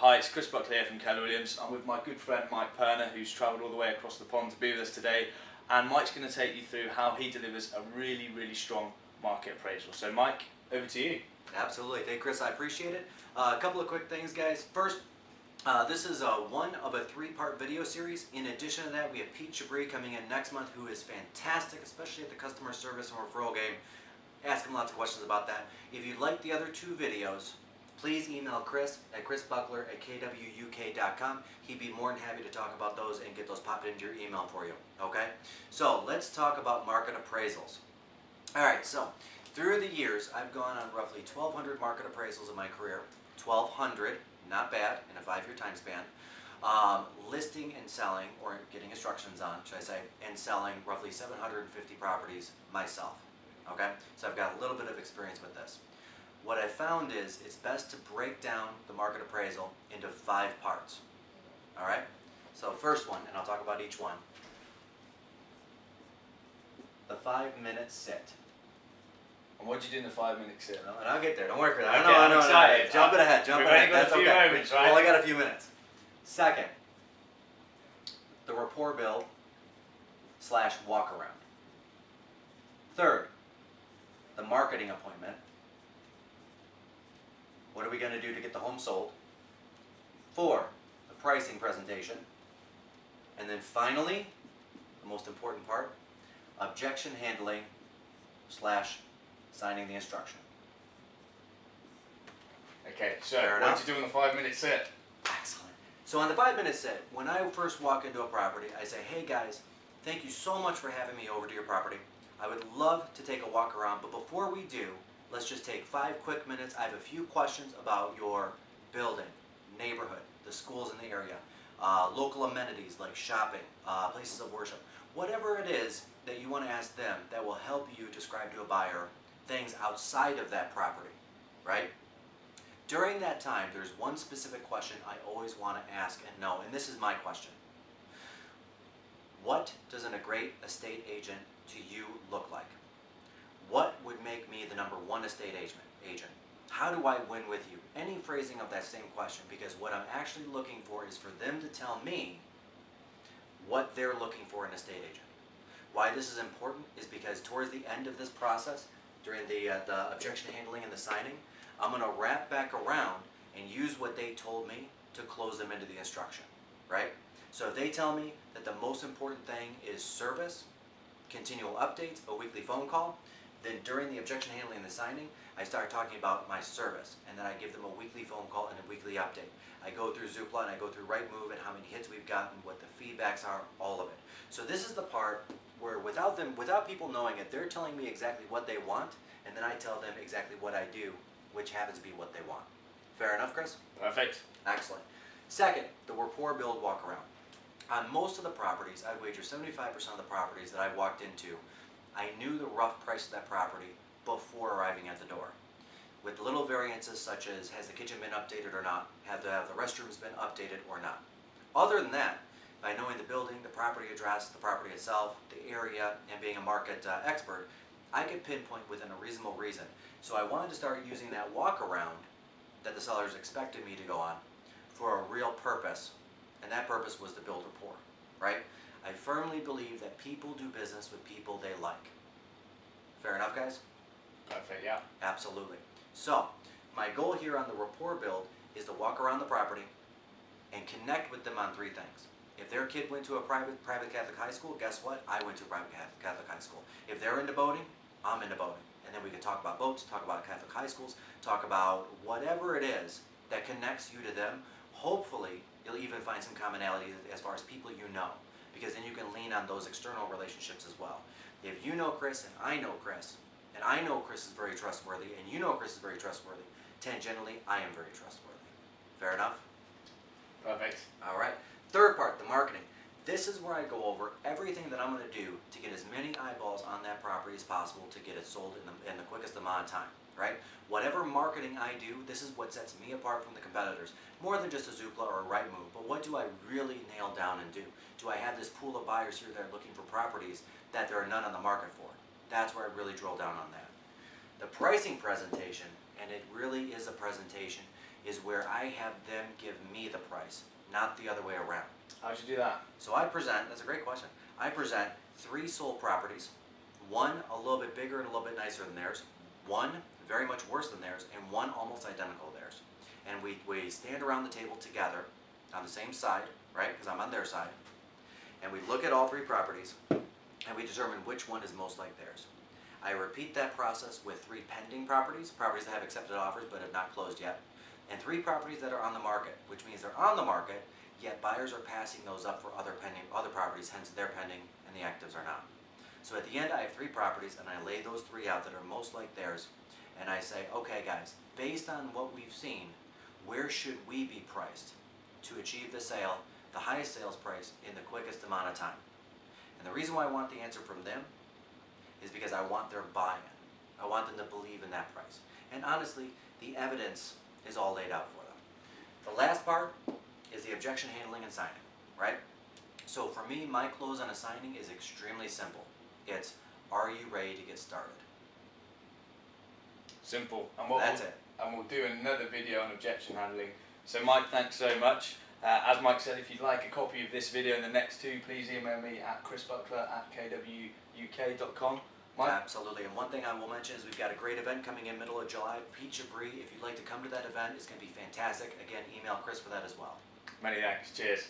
Hi, it's Chris Buckley here from Keller Williams. I'm with my good friend Mike Perner, who's travelled all the way across the pond to be with us today. And Mike's going to take you through how he delivers a really, really strong market appraisal. So Mike, over to you. Absolutely. Thank you, Chris. I appreciate it. A couple of quick things, guys. First, this is one of a three-part video series. In addition to that, we have Pete Chabri coming in next month, who is fantastic, especially at the customer service and referral game. Ask him lots of questions about that. If you'd like the other two videos, please email Chris at chrisbuckler@kwuk.com. He'd be more than happy to talk about those and get those popped into your email for you. Okay? So let's talk about market appraisals. Alright, so through the years, I've gone on roughly 1,200 market appraisals in my career. 1,200, not bad, in a 5-year time span. Listing and selling, or getting instructions on, should I say, and selling roughly 750 properties myself. Okay? So I've got a little bit of experience with this. What I found is it's best to break down the market appraisal into 5 parts. Alright? So first one, and I'll talk about each one. The 5-minute sit. And what did you do in the 5-minute sit? No, and I'll get there. Don't worry, Chris. I Okay, know. I'm excited. Jumping ahead. Jumping ahead. We've only got That's a few okay. moments, right? Well, I got a few minutes. Second, the rapport build / walk around. Third, the marketing appointment. What are we going to do to get the home sold? 4, the pricing presentation. And then finally, the most important part, objection handling / signing the instruction. Okay, so Fair what enough. did you do in the 5-minute sit? Excellent. So on the 5-minute sit, when I first walk into a property, I say, hey guys, thank you so much for having me over to your property. I would love to take a walk around, but before we do, let's just take 5 quick minutes. I have a few questions about your building, neighborhood, the schools in the area, local amenities like shopping, places of worship. Whatever it is that you want to ask them that will help you describe to a buyer things outside of that property, right? During that time, there's one specific question I always want to ask and know, and this is my question. What does a great estate agent to you look like? What would make me the #1 estate agent? How do I win with you? Any phrasing of that same question, because what I'm actually looking for is for them to tell me what they're looking for in an estate agent. Why this is important is because towards the end of this process, during the objection handling and the signing, I'm going to wrap back around and use what they told me to close them into the instruction, right? So if they tell me that the most important thing is service, continual updates, a weekly phone call, then during the objection handling and the signing, I start talking about my service, and then I give them a weekly phone call and a weekly update. I go through Zoopla and I go through Rightmove and how many hits we've gotten, what the feedbacks are, all of it. So this is the part where without people knowing it, they're telling me exactly what they want, and then I tell them exactly what I do, which happens to be what they want. Fair enough, Chris? Perfect. Excellent. Second, the rapport build walk around. On most of the properties, I'd wager 75% of the properties that I've walked into, I knew the rough price of that property before arriving at the door. With little variances such as, has the kitchen been updated or not? Have the restrooms been updated or not? Other than that, by knowing the building, the property address, the property itself, the area, and being a market expert, I could pinpoint within a reasonable reason. So I wanted to start using that walk around that the sellers expected me to go on for a real purpose, and that purpose was to build rapport, right? I firmly believe that people do business with people they like. Fair enough, guys? Perfect, yeah. Absolutely. So, my goal here on the rapport build is to walk around the property and connect with them on 3 things. If their kid went to a private Catholic high school, guess what? I went to a private Catholic high school. If they're into boating, I'm into boating. And then we can talk about boats, talk about Catholic high schools, talk about whatever it is that connects you to them. Hopefully, you'll even find some commonality as far as people you know, because then you can lean on those external relationships as well. If you know Chris and I know Chris is very trustworthy, and you know Chris is very trustworthy, tangentially, I am very trustworthy. Fair enough? Perfect. All right. Third part, the marketing. This is where I go over everything that I'm going to do to get as many eyeballs on that property as possible to get it sold in the quickest amount of time, right? Whatever marketing I do, this is what sets me apart from the competitors. More than just a Zoopla or a Rightmove, but what do I really nail down and do? Do I have this pool of buyers here that are looking for properties that there are none on the market for? That's where I really drill down on that. The pricing presentation, and it really is a presentation, is where I have them give me the price, not the other way around. How'd you do that? So I present, that's a great question, I present 3 sold properties, one a little bit bigger and a little bit nicer than theirs, one very much worse than theirs, and one almost identical to theirs. And we stand around the table together on the same side, right, because I'm on their side, and we look at all 3 properties, and we determine which one is most like theirs. I repeat that process with 3 pending properties, properties that have accepted offers but have not closed yet, and 3 properties that are on the market, which means they're on the market, yet buyers are passing those up for other properties, hence they're pending and the actives are not. So at the end I have 3 properties and I lay those 3 out that are most like theirs, and I say, okay guys, based on what we've seen, where should we be priced to achieve the sale, the highest sales price in the quickest amount of time? And the reason why I want the answer from them is because I want their buy-in. I want them to believe in that price. And honestly, the evidence is all laid out for them. The last part is the objection handling and signing, right? So for me, my close on a signing is extremely simple. It's, are you ready to get started? Simple. And That's it. And we'll do another video on objection handling. So Mike, thanks so much. As Mike said, if you'd like a copy of this video and the next 2, please email me at chrisbuckler@kwuk.com. Mike? Absolutely. And one thing I will mention is we've got a great event coming in middle of July, Peach Brie. If you'd like to come to that event, it's going to be fantastic. Again, email Chris for that as well. Many thanks. Cheers.